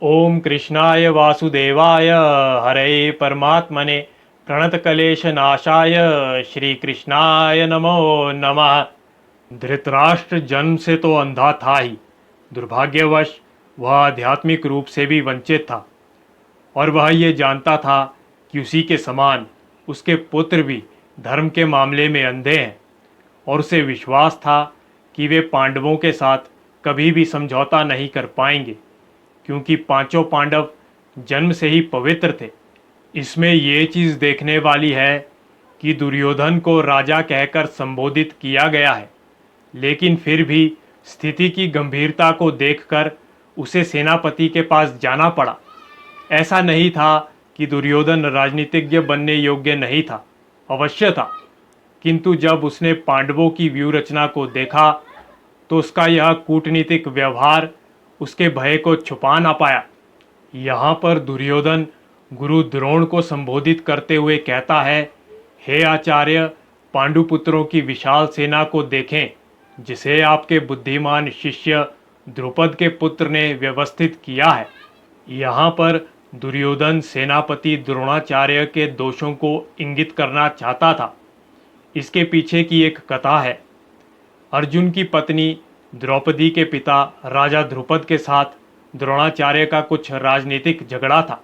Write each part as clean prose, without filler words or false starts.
ओम कृष्णाय वासुदेवाय हरे परमात्मने प्रणतकलेशनाशाय श्री कृष्णाय नमो नमः। धृतराष्ट्र जन्म से तो अंधा था ही, दुर्भाग्यवश वह आध्यात्मिक रूप से भी वंचित था और वह ये जानता था कि उसी के समान उसके पुत्र भी धर्म के मामले में अंधे हैं और उसे विश्वास था कि वे पांडवों के साथ कभी भी समझौता नहीं कर पाएंगे, क्योंकि पांचों पांडव जन्म से ही पवित्र थे। इसमें ये चीज़ देखने वाली है कि दुर्योधन को राजा कहकर संबोधित किया गया है, लेकिन फिर भी स्थिति की गंभीरता को देखकर उसे सेनापति के पास जाना पड़ा। ऐसा नहीं था कि दुर्योधन राजनीतिज्ञ बनने योग्य नहीं था, अवश्य था, किंतु जब उसने पांडवों की व्यूह रचना को देखा तो उसका यह कूटनीतिक व्यवहार उसके भय को छुपा ना पाया। यहाँ पर दुर्योधन गुरु द्रोण को संबोधित करते हुए कहता है, हे आचार्य, पांडुपुत्रों की विशाल सेना को देखें, जिसे आपके बुद्धिमान शिष्य द्रुपद के पुत्र ने व्यवस्थित किया है। यहाँ पर दुर्योधन सेनापति द्रोणाचार्य के दोषों को इंगित करना चाहता था। इसके पीछे की एक कथा है। अर्जुन की पत्नी द्रौपदी के पिता राजा द्रुपद के साथ द्रोणाचार्य का कुछ राजनीतिक झगड़ा था।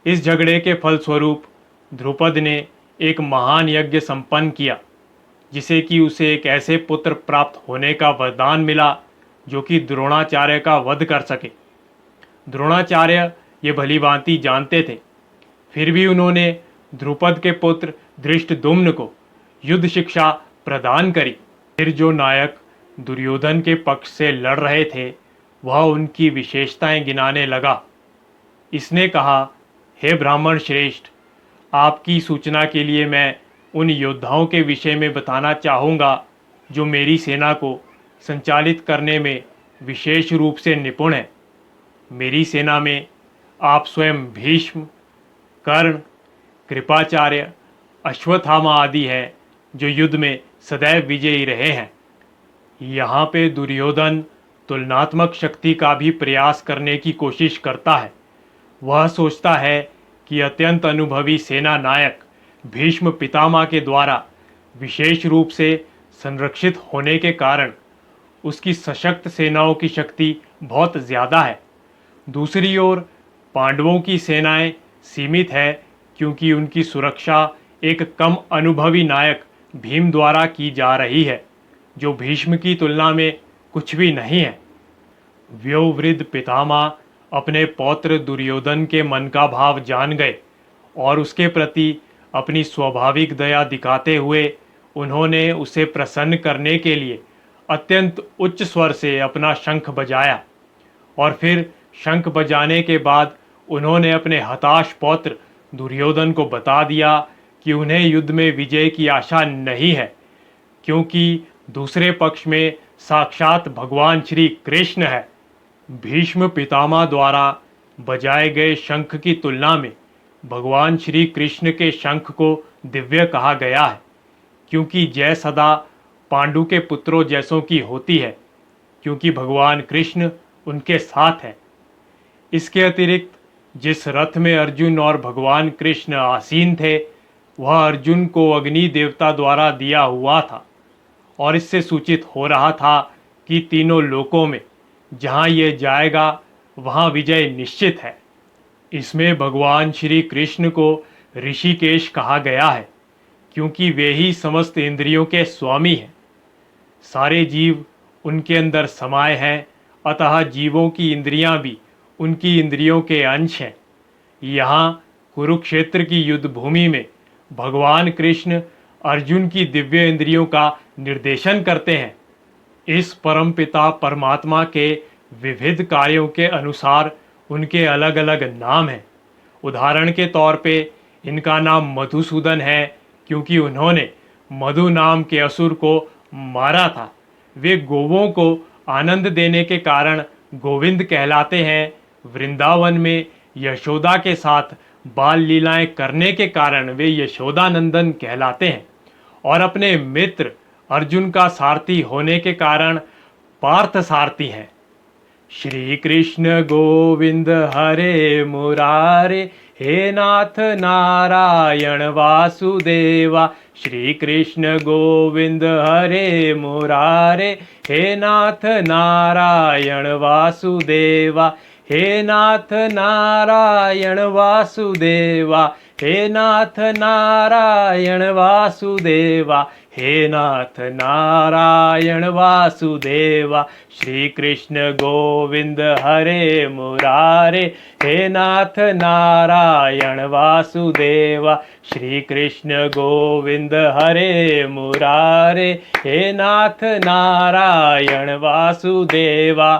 इस झगड़े के फलस्वरूप द्रुपद ने एक महान यज्ञ संपन्न किया, जिसे कि उसे एक ऐसे पुत्र प्राप्त होने का वरदान मिला जो कि द्रोणाचार्य का वध कर सके। द्रोणाचार्य ये भलीभांति जानते थे, फिर भी उन्होंने द्रुपद के पुत्र धृष्टद्युम्न को युद्ध शिक्षा प्रदान करी। फिर जो नायक दुर्योधन के पक्ष से लड़ रहे थे वह उनकी विशेषताएं गिनाने लगा। इसने कहा, हे ब्राह्मण श्रेष्ठ, आपकी सूचना के लिए मैं उन योद्धाओं के विषय में बताना चाहूँगा जो मेरी सेना को संचालित करने में विशेष रूप से निपुण हैं। मेरी सेना में आप स्वयं भीष्म, कर्ण, कृपाचार्य, अश्वत्थामा आदि हैं जो युद्ध में सदैव विजयी रहे हैं। यहाँ पे दुर्योधन तुलनात्मक शक्ति का भी प्रयास करने की कोशिश करता है। वह सोचता है कि अत्यंत अनुभवी सेना नायक भीष्म पितामह के द्वारा विशेष रूप से संरक्षित होने के कारण उसकी सशक्त सेनाओं की शक्ति बहुत ज़्यादा है। दूसरी ओर पांडवों की सेनाएं सीमित है, क्योंकि उनकी सुरक्षा एक कम अनुभवी नायक भीम द्वारा की जा रही है, जो भीष्म की तुलना में कुछ भी नहीं है। व्योवृद्ध पितामह अपने पौत्र दुर्योधन के मन का भाव जान गए और उसके प्रति अपनी स्वाभाविक दया दिखाते हुए उन्होंने उसे प्रसन्न करने के लिए अत्यंत उच्च स्वर से अपना शंख बजाया और फिर शंख बजाने के बाद उन्होंने अपने हताश पौत्र दुर्योधन को बता दिया कि उन्हें युद्ध में विजय की आशा नहीं है, क्योंकि दूसरे पक्ष में साक्षात भगवान श्री कृष्ण है। भीष्म पितामह द्वारा बजाए गए शंख की तुलना में भगवान श्री कृष्ण के शंख को दिव्य कहा गया है, क्योंकि जय सदा पांडु के पुत्रों जैसों की होती है, क्योंकि भगवान कृष्ण उनके साथ है। इसके अतिरिक्त जिस रथ में अर्जुन और भगवान कृष्ण आसीन थे वह अर्जुन को अग्नि देवता द्वारा दिया हुआ था और इससे सूचित हो रहा था कि तीनों लोकों में जहाँ ये जाएगा वहाँ विजय निश्चित है। इसमें भगवान श्री कृष्ण को ऋषिकेश कहा गया है, क्योंकि वे ही समस्त इंद्रियों के स्वामी हैं। सारे जीव उनके अंदर समाये हैं, अतः जीवों की इंद्रियां भी उनकी इंद्रियों के अंश हैं। यहाँ कुरुक्षेत्र की युद्ध भूमि में भगवान कृष्ण अर्जुन की दिव्य इंद्रियों का निर्देशन करते हैं। इस परमपिता परमात्मा के विविध कार्यों के अनुसार उनके अलग अलग नाम हैं। उदाहरण के तौर पे इनका नाम मधुसूदन है, क्योंकि उन्होंने मधु नाम के असुर को मारा था। वे गोवों को आनंद देने के कारण गोविंद कहलाते हैं। वृंदावन में यशोदा के साथ बाल लीलाएं करने के कारण वे यशोदानंदन कहलाते हैं और अपने मित्र अर्जुन का सारथी होने के कारण पार्थ सारथी हैं। श्री कृष्ण गोविंद हरे मुरारे, हे नाथ नारायण वासुदेवा। श्री कृष्ण गोविंद हरे मुरारे, हे नाथ नारायण वासुदेवा। हे नाथ नारायण वासुदेवा, हे नाथ नारायण वासुदेवा, हे नाथ नारायण वासुदेवा। श्री कृष्ण गोविंद हरे मुरारे, हे नाथ नारायण वासुदेवा। श्री कृष्ण गोविंद हरे मुरारे, हे नाथ नारायण वासुदेवा।